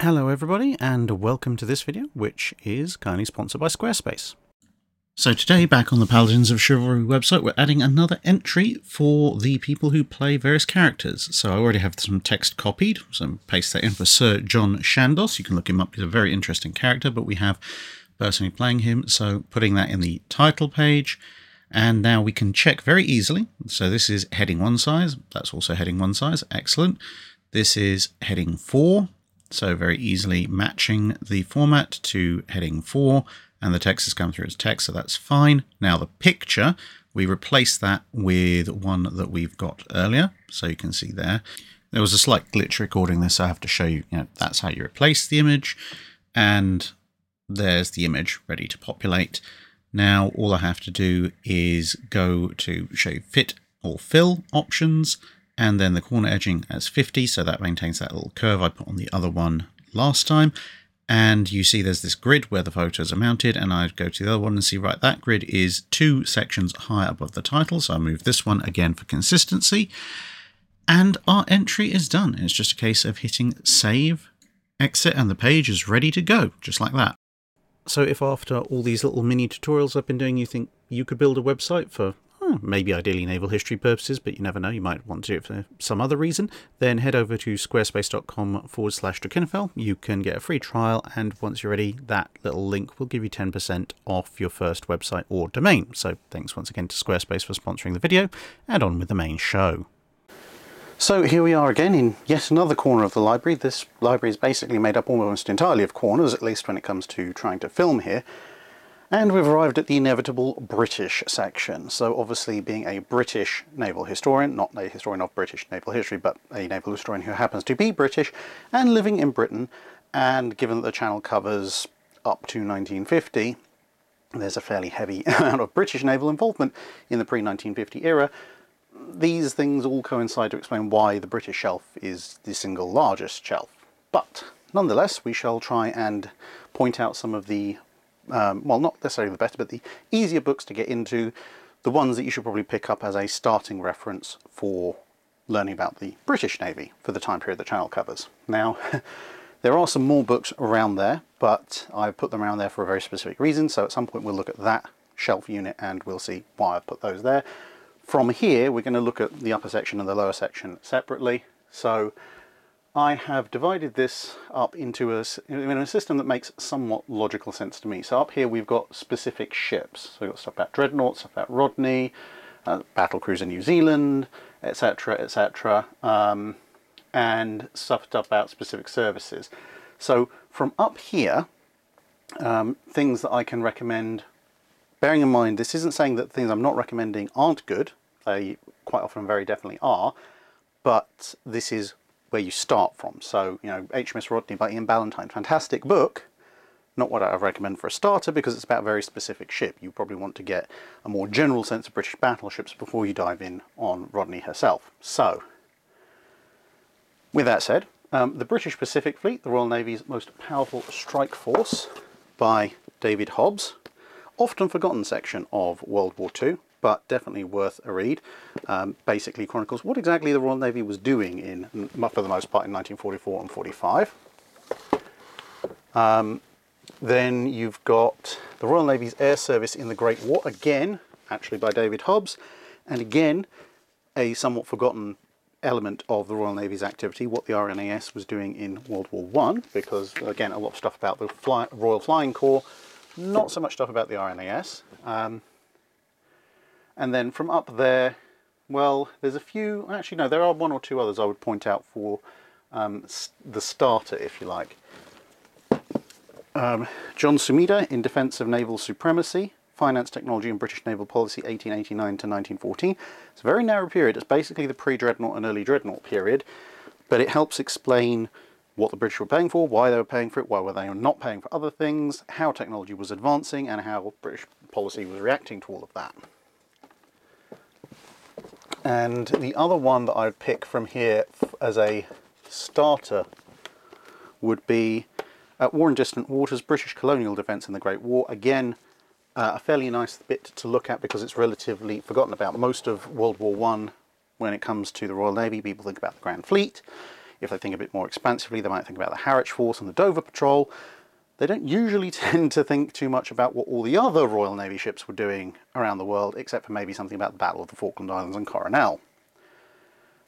Hello everybody, and welcome to this video, which is kindly sponsored by Squarespace. So today, back on the Paladins of Chivalry website, we're adding another entry for the people who play various characters. So I already have some text copied, so I'm paste that in for Sir John Shandos. You can look him up, he's a very interesting character, but we have personally playing him, so putting that in the title page. And now we can check very easily. So this is heading 1 size, that's also heading 1 size, excellent. This is heading 4. So very easily matching the format to heading 4, and the text has come through as text, so that's fine. Now the picture, we replace that with one that we've got earlier, so you can see there. There was a slight glitch recording this, so I have to show you, that's how you replace the image, and there's the image ready to populate. Now all I have to do is go to show fit or fill options, and then the corner edging as 50, so that maintains that little curve I put on the other one last time. And you see there's this grid where the photos are mounted, and I go to the other one and see, right, that grid is 2 sections higher above the title, so I move this one again for consistency. And our entry is done. It's just a case of hitting save, exit, and the page is ready to go, just like that. So if after all these little mini tutorials I've been doing, you think you could build a website for maybe ideally naval history purposes, but you never know, you might want to do it for some other reason, then head over to squarespace.com/Drachinifel. You can get a free trial, and once you're ready, that little link will give you 10% off your first website or domain. So thanks once again to Squarespace for sponsoring the video, and on with the main show. So here we are again in yet another corner of the library. This library is basically made up almost entirely of corners, at least when it comes to trying to film here. And we've arrived at the inevitable British section. So obviously, being a British naval historian, not a historian of British naval history, but a naval historian who happens to be British and living in Britain, and given that the channel covers up to 1950, there's a fairly heavy amount of British naval involvement in the pre-1950 era. These things all coincide to explain why the British shelf is the single largest shelf. But nonetheless, we shall try and point out some of the well, not necessarily the better, but the easier books to get into, the ones that you should probably pick up as a starting reference for learning about the British Navy for the time period the channel covers. Now, there are some more books around there, but I've put them around there for a very specific reason, so at some point we'll look at that shelf unit and we'll see why I've put those there. From here, we're going to look at the upper section and the lower section separately. So I have divided this up into a system that makes somewhat logical sense to me. So up here we've got specific ships. So we've got stuff about dreadnoughts, stuff about Rodney, battlecruiser New Zealand, etc., etc., and stuff about specific services. So from up here, things that I can recommend, bearing in mind this isn't saying that things I'm not recommending aren't good, they quite often very definitely are, but this is where you start from. So, HMS Rodney by Ian Ballantyne, fantastic book, not what I recommend for a starter because it's about a very specific ship. You probably want to get a more general sense of British battleships before you dive in on Rodney herself. So, with that said, the British Pacific Fleet, the Royal Navy's most powerful strike force by David Hobbs, often forgotten section of World War II, but definitely worth a read. Basically chronicles what exactly the Royal Navy was doing for the most part in 1944 and 45. Then you've got the Royal Navy's Air Service in the Great War, again, actually by David Hobbs, and again, a somewhat forgotten element of the Royal Navy's activity, what the RNAS was doing in World War I, because, again, a lot of stuff about the Royal Flying Corps, not so much stuff about the RNAS. And then from up there, well, there's a few, actually no, there are 1 or 2 others I would point out for the starter, if you like. John Sumida in Defence of Naval Supremacy, Finance, Technology and British Naval Policy 1889 to 1914. It's a very narrow period, it's basically the pre-dreadnought and early dreadnought period, but it helps explain what the British were paying for, why they were paying for it, why were they not paying for other things, how technology was advancing and how British policy was reacting to all of that. And the other one that I'd pick from here as a starter would be War in Distant Waters, British Colonial Defence in the Great War. Again, a fairly nice bit to look at because it's relatively forgotten about. Most of World War I, when it comes to the Royal Navy, people think about the Grand Fleet. If they think a bit more expansively, they might think about the Harwich Force and the Dover Patrol. They don't usually tend to think too much about what all the other Royal Navy ships were doing around the world, except for maybe something about the Battle of the Falkland Islands and Coronel.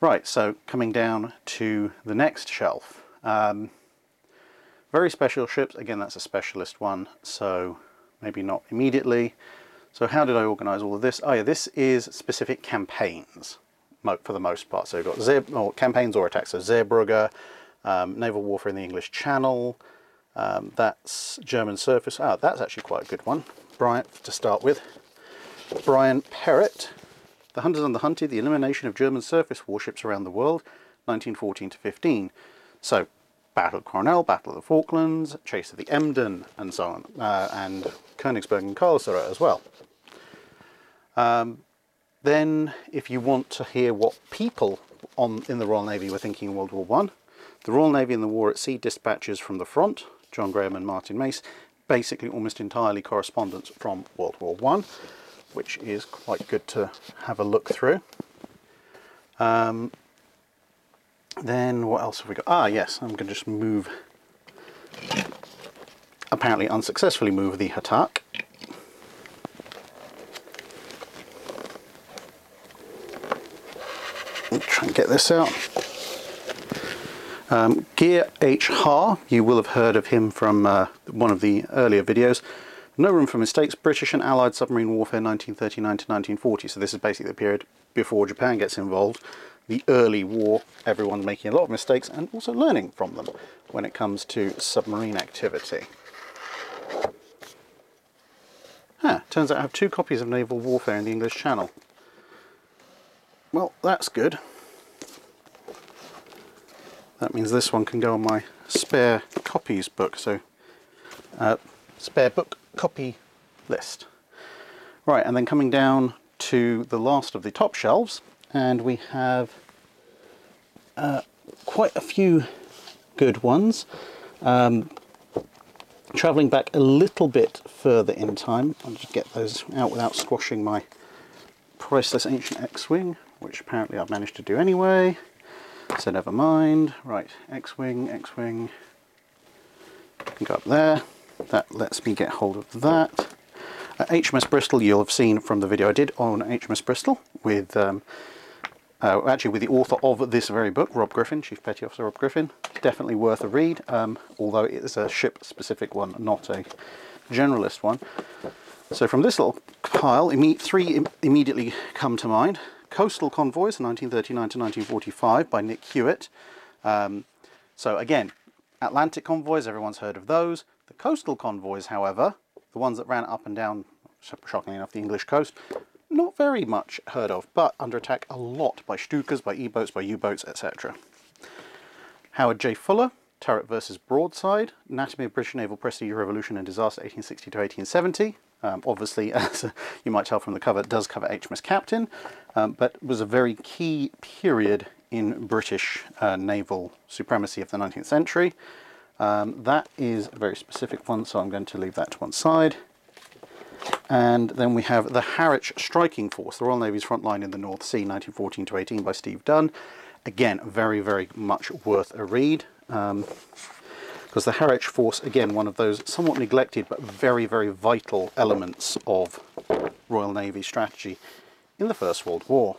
Right, so coming down to the next shelf. Very special ships. Again, that's a specialist one, so maybe not immediately. So how did I organise all of this? Oh yeah, this is specific campaigns, for the most part. So you've got campaigns or attacks. So Zeebrugge, naval warfare in the English Channel. That's German surface. Ah, that's actually quite a good one. Brian, to start with. Brian Perrett, The Hunters and the Hunted, the elimination of German surface warships around the world, 1914 to 15. So, Battle of Coronel, Battle of the Falklands, Chase of the Emden, and so on, and Königsberg and Karlsruhe as well. Then, if you want to hear what people in the Royal Navy were thinking in World War I, the Royal Navy in the War at Sea dispatches from the front, John Graham and Martin Mace, basically almost entirely correspondence from World War I, which is quite good to have a look through. Then what else have we got? Ah, yes, I'm going to just move, apparently unsuccessfully move the Hatak. Try and get this out. Gear H. Haar, you will have heard of him from one of the earlier videos. No room for mistakes, British and Allied submarine warfare 1939 to 1940. So this is basically the period before Japan gets involved. The early war, everyone's making a lot of mistakes and also learning from them when it comes to submarine activity. Turns out I have 2 copies of Naval Warfare in the English Channel. Well, that's good. That means this one can go on my spare copies book, so spare book copy list. Right, and then coming down to the last of the top shelves, and we have quite a few good ones. Travelling back a little bit further in time, I'll just get those out without squashing my priceless ancient X-Wing, which apparently I've managed to do anyway. So never mind. Right, X-Wing, X-Wing. Can go up there. That lets me get hold of that. HMS Bristol, you'll have seen from the video I did on HMS Bristol with, actually with the author of this very book, Rob Griffin, Chief Petty Officer Rob Griffin. Definitely worth a read, although it is a ship-specific one, not a generalist one. So from this little pile, 3 immediately come to mind. Coastal Convoys, 1939 to 1945, by Nick Hewitt. So again, Atlantic convoys, everyone's heard of those. The coastal convoys, however, the ones that ran up and down, shockingly enough, the English coast, not very much heard of, but under attack a lot by Stukas, by E-boats, by U-boats, etc. Howard J. Fuller, Turret versus Broadside, Anatomy of British Naval Prestige, Revolution and Disaster, 1860 to 1870. Obviously, as you might tell from the cover, it does cover HMS Captain, but was a very key period in British naval supremacy of the 19th century. That is a very specific one, so I'm going to leave that to one side. And then we have the Harwich Striking Force, the Royal Navy's front line in the North Sea, 1914 to 18, by Steve Dunn. Again, very, very much worth a read. Because the Harwich Force, again, one of those somewhat neglected but very, very vital elements of Royal Navy strategy in the First World War.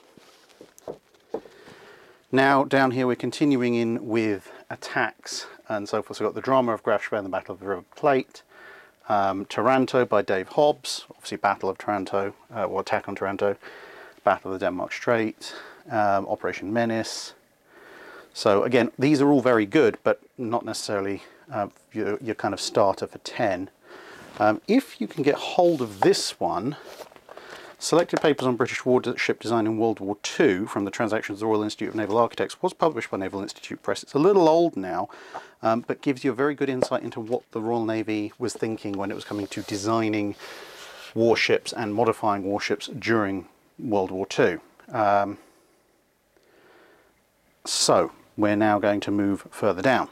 Now, down here we're continuing in with attacks and so forth. So we've got the drama of Graf Spee and the Battle of the River Plate, Taranto by Dave Hobbs, obviously Battle of Taranto, or Attack on Taranto, Battle of the Denmark Strait, Operation Menace. So again, these are all very good, but not necessarily your kind of starter for 10. If you can get hold of this one, Selected Papers on British Warship Design in World War II from the Transactions of the Royal Institute of Naval Architects, was published by Naval Institute Press. It's a little old now, but gives you a very good insight into what the Royal Navy was thinking when it was coming to designing warships and modifying warships during World War II. So we're now going to move further down.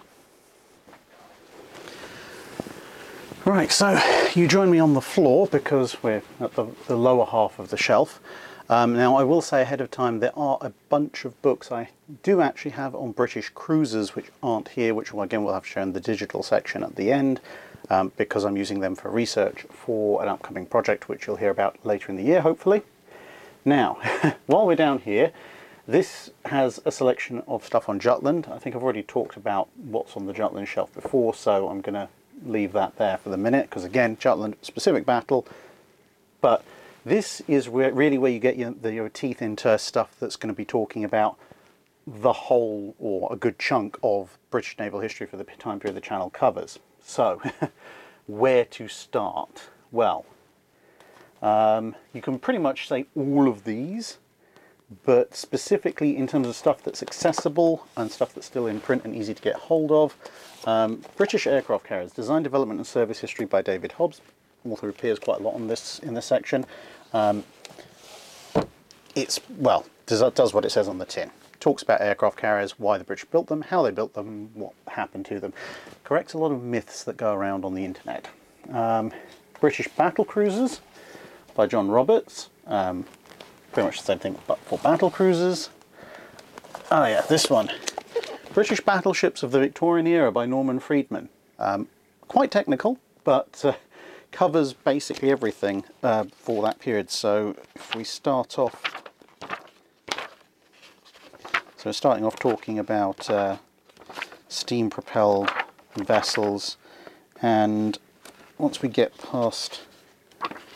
Right, so you join me on the floor because we're at the lower half of the shelf. Now I will say ahead of time there are a bunch of books I do actually have on British cruisers which aren't here, which again we'll have shown the digital section at the end, because I'm using them for research for an upcoming project which you'll hear about later in the year hopefully. Now while we're down here, this has a selection of stuff on Jutland. I think I've already talked about what's on the Jutland shelf before, so I'm going to leave that there for the minute, because again, Jutland, specific battle. But this is really where you get your teeth into stuff that's going to be talking about the whole, or a good chunk of British naval history for the time period the channel covers. So, where to start? Well, you can pretty much say all of these, but specifically in terms of stuff that's accessible and stuff that's still in print and easy to get hold of. British aircraft carriers, design, development and service history by David Hobbs, author appears quite a lot on this in this section. It's, well, does what it says on the tin. Talks about aircraft carriers, why the British built them, how they built them, what happened to them. Corrects a lot of myths that go around on the internet. British battle cruisers by John Roberts. Pretty much the same thing but for battle cruisers. Oh yeah, this one. British battleships of the Victorian era by Norman Freedman. Quite technical, but covers basically everything for that period. So if we start off, so we're starting off talking about steam propelled vessels, and once we get past,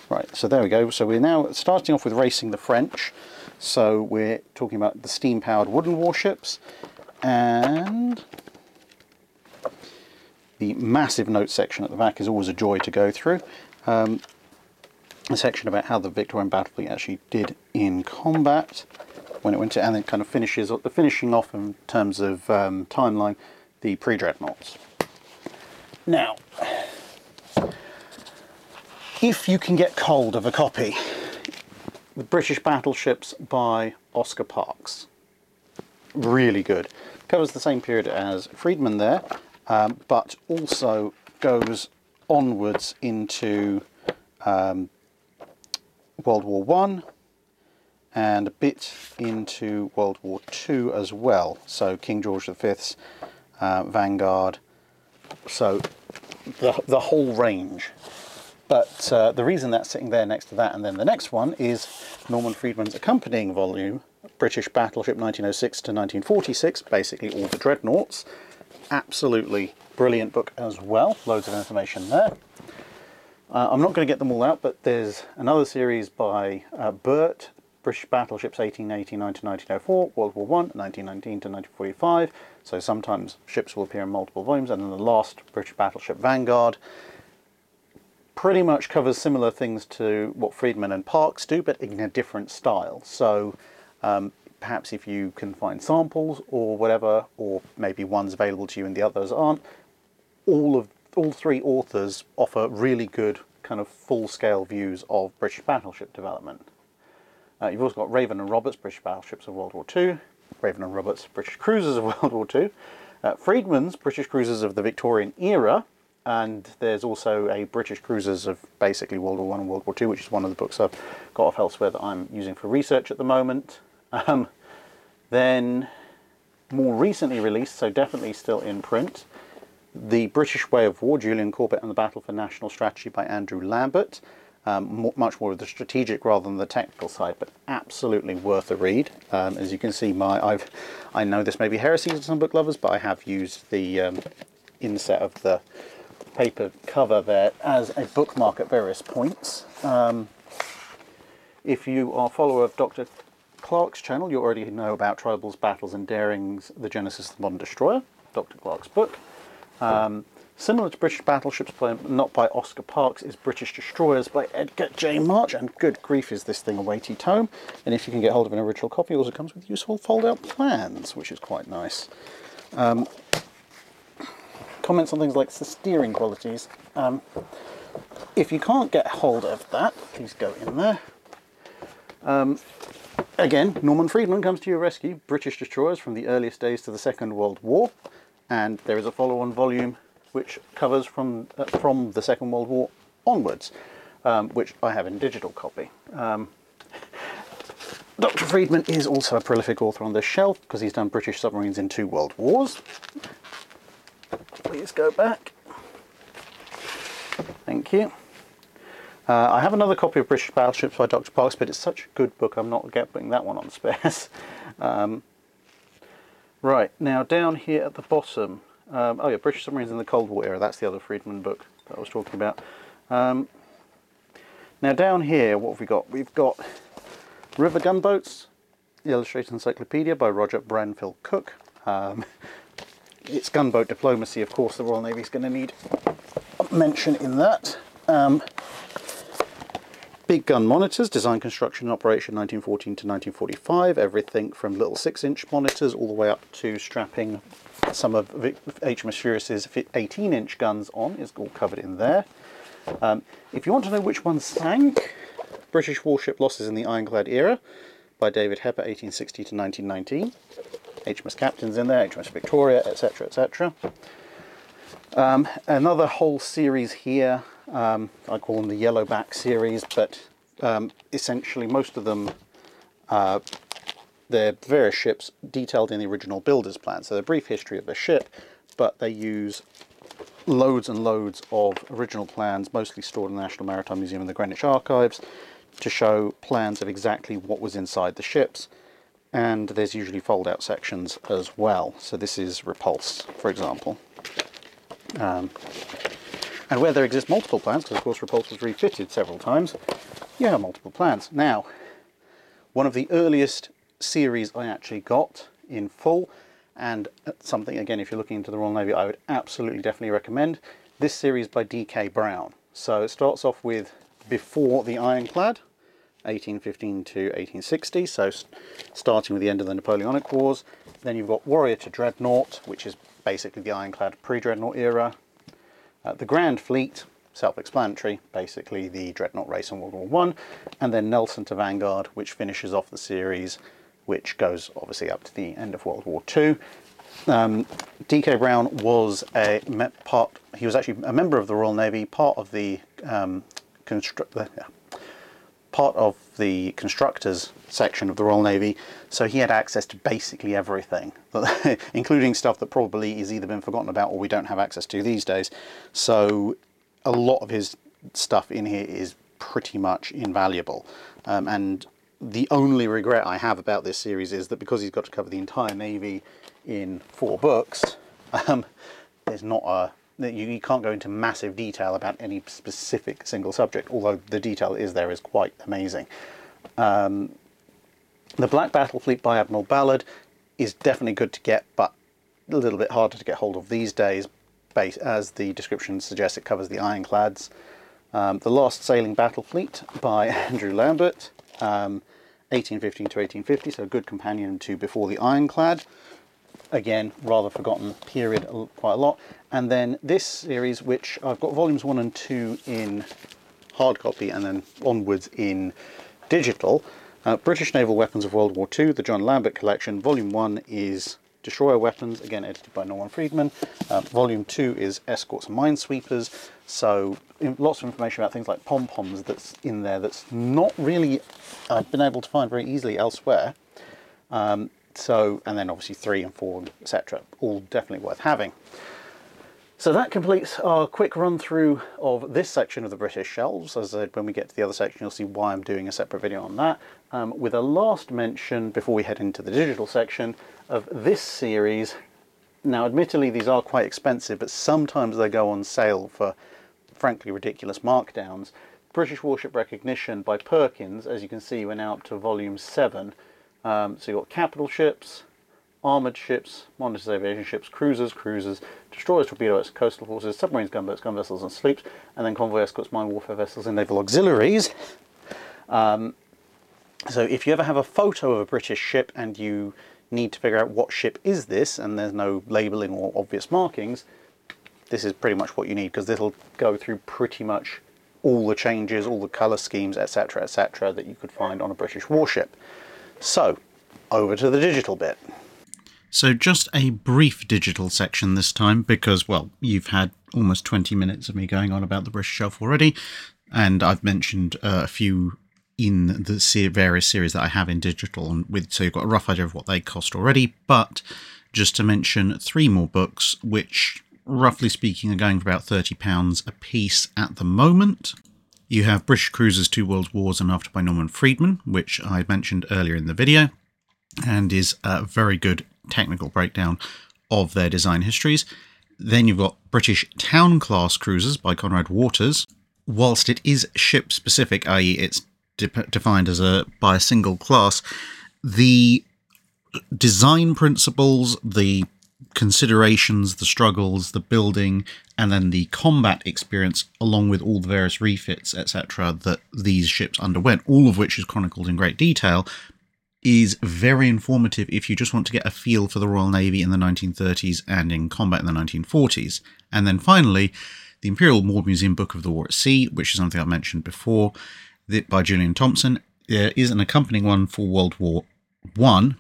right, so there we go. So we're now starting off with racing the French. So we're talking about the steam-powered wooden warships, and the massive notes section at the back is always a joy to go through. A section about how the Victorian battle fleet actually did in combat when it went to, and then kind of finishing off in terms of timeline, the pre-dreadnoughts. Now, if you can get hold of a copy, the British Battleships by Oscar Parks, really good. Covers the same period as Freedman there, but also goes onwards into World War One and a bit into World War Two as well. So King George V's Vanguard, so the whole range. But the reason that's sitting there next to that and then the next one is Norman Freedman's accompanying volume, British Battleship 1906 to 1946, basically all the dreadnoughts. Absolutely brilliant book as well, loads of information there. I'm not going to get them all out, but there's another series by Burt, British Battleships 1889 to 1904, World War I, 1919 to 1945, so sometimes ships will appear in multiple volumes, and then the last, British Battleship Vanguard, pretty much covers similar things to what Freedman and Parks do, but in a different style. So perhaps if you can find samples or whatever, or maybe one's available to you and the others aren't, all three authors offer really good kind of full-scale views of British battleship development. You've also got Raven and Roberts, British Battleships of World War II, Raven and Roberts, British Cruisers of World War II, Freedman's British Cruisers of the Victorian Era, and there's also a British Cruisers of basically World War I and World War II, which is one of the books I've got off elsewhere that I'm using for research at the moment. Then, more recently released, so definitely still in print, The British Way of War, Julian Corbett and the Battle for National Strategy by Andrew Lambert. Much more of the strategic rather than the technical side, but absolutely worth a read. As you can see, I know this may be heresy to some book lovers, but I have used the inset of the paper cover there as a bookmark at various points. If you are a follower of Dr. Clark's channel, you already know about Tribals, Battles and Darings, The Genesis of the Modern Destroyer, Dr. Clark's book. Similar to British Battleships, not by Oscar Parks, is British Destroyers by Edgar J. March, and good grief is this thing a weighty tome. And if you can get hold of an original copy, it also comes with useful fold-out plans, which is quite nice. Comments on things like the steering qualities. If you can't get hold of that, please go in there. Again, Norman Freedman comes to your rescue, British Destroyers from the earliest days to the Second World War, and there is a follow-on volume which covers from the Second World War onwards, which I have in digital copy. Dr. Friedman is also a prolific author on this shelf because he's done British submarines in 2 world wars. Please go back. Thank you. I have another copy of British Battleships by Dr. Parks, but it's such a good book I'm not putting that one on spares. Right, now down here at the bottom, oh yeah, British Submarines in the Cold War Era, that's the other Friedman book that I was talking about. Now down here, what have we got? We've got River Gunboats, the Illustrated Encyclopedia by Roger Branfield Cook. It's gunboat diplomacy, of course, the Royal Navy's going to need a mention in that. Big gun monitors, design, construction and operation 1914 to 1945, everything from little 6-inch monitors all the way up to strapping some of HMS Furious's 18-inch guns on, is all covered in there. If you want to know which ones sank, British warship losses in the ironclad era by David Hepper, 1860 to 1919. HMS Captain's in there, HMS Victoria, etc, etc. Another whole series here, I call them the Yellowback series, but essentially most of them, they're various ships detailed in the original builder's plan. So they're a brief history of the ship, but they use loads and loads of original plans, mostly stored in the National Maritime Museum and the Greenwich Archives, to show plans of exactly what was inside the ships. And there's usually fold-out sections as well. So this is Repulse, for example. And where there exist multiple plans, because of course Repulse was refitted several times, you have multiple plans. Now, one of the earliest series I actually got in full, and something, again, if you're looking into the Royal Navy, I would absolutely definitely recommend, this series by D.K. Brown. So it starts off with Before the Ironclad, 1815 to 1860, so starting with the end of the Napoleonic Wars. Then you've got Warrior to Dreadnought, which is basically the ironclad pre-Dreadnought era. The Grand Fleet, self-explanatory, basically the Dreadnought race in World War I. And then Nelson to Vanguard, which finishes off the series, which goes obviously up to the end of World War II. D.K. Brown was he was actually a member of the Royal Navy, part of the constructors section of the Royal Navy, so he had access to basically everything, including stuff that probably has either been forgotten about or we don't have access to these days. So a lot of his stuff in here is pretty much invaluable. And the only regret I have about this series is that because he's got to cover the entire Navy in 4 books, there's not a you can't go into massive detail about any specific single subject, although the detail is quite amazing. The Black Battle Fleet by Admiral Ballard is definitely good to get, but a little bit harder to get hold of these days. As the description suggests, it covers the ironclads. The Last Sailing Battle Fleet by Andrew Lambert, 1815 to 1850, so a good companion to Before the Ironclad. Again, rather forgotten period quite a lot. And then this series, which I've got volumes 1 and 2 in hard copy and then onwards in digital. British Naval Weapons of World War II, the John Lambert Collection. Volume 1 is Destroyer Weapons, again edited by Norman Friedman. Volume 2 is Escorts and Minesweepers. So lots of information about things like pom-poms that's in there that's not really I've been able to find very easily elsewhere. And then obviously 3 and 4, etc. All definitely worth having. So that completes our quick run through of this section of the British shelves. As I said, when we get to the other section, you'll see why I'm doing a separate video on that. With a last mention, before we head into the digital section, of this series. Now, admittedly, these are quite expensive, but sometimes they go on sale for, frankly, ridiculous markdowns. British Warship Recognition by Perkins, as you can see, we're now up to volume 7. So you've got capital ships, armoured ships, monitors, aviation ships, cruisers, destroyers, torpedoes, coastal forces, submarines, gunboats, gun vessels and sloops, and then convoy escorts, mine warfare vessels and naval auxiliaries. So if you ever have a photo of a British ship and you need to figure out what ship is this, and there's no labelling or obvious markings, this is pretty much what you need, because this will go through pretty much all the changes, all the colour schemes, etc., etc., that you could find on a British warship. So, over to the digital bit. So just a brief digital section this time, because, well, you've had almost 20 minutes of me going on about the British shelf already, and I've mentioned a few in the various series that I have in digital, and so you've got a rough idea of what they cost already. But just to mention 3 more books, which roughly speaking are going for about £30 a piece at the moment. You have British Cruisers, 2 World Wars and After by Norman Friedman, which I mentioned earlier in the video, and is a very good technical breakdown of their design histories. Then you've got British Town Class Cruisers by Conrad Waters. Whilst it is ship specific, i.e. it's defined as by a single class, the design principles, the considerations, the struggles, the building, and then the combat experience, along with all the various refits, etc., that these ships underwent, all of which is chronicled in great detail, is very informative if you just want to get a feel for the Royal Navy in the 1930s and in combat in the 1940s. And then finally, the Imperial War Museum Book of the War at Sea, which is something I've mentioned before, by Julian Thompson. There is an accompanying one for World War I.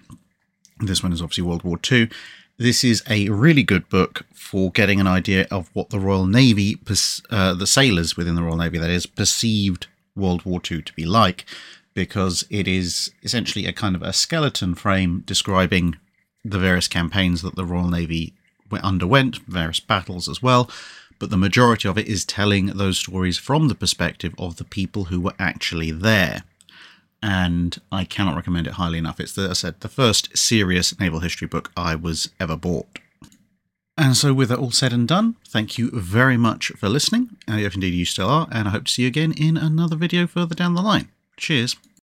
This one is obviously World War II. This is a really good book for getting an idea of what the Royal Navy, the sailors within the Royal Navy, that is, perceived World War II to be like, because it is essentially a kind of a skeleton frame describing the various campaigns that the Royal Navy underwent, various battles as well, but the majority of it is telling those stories from the perspective of the people who were actually there. And I cannot recommend it highly enough. It's, as I said, the first serious naval history book I was ever bought. And so with that all said and done, thank you very much for listening, if indeed you still are, and I hope to see you again in another video further down the line. Cheers.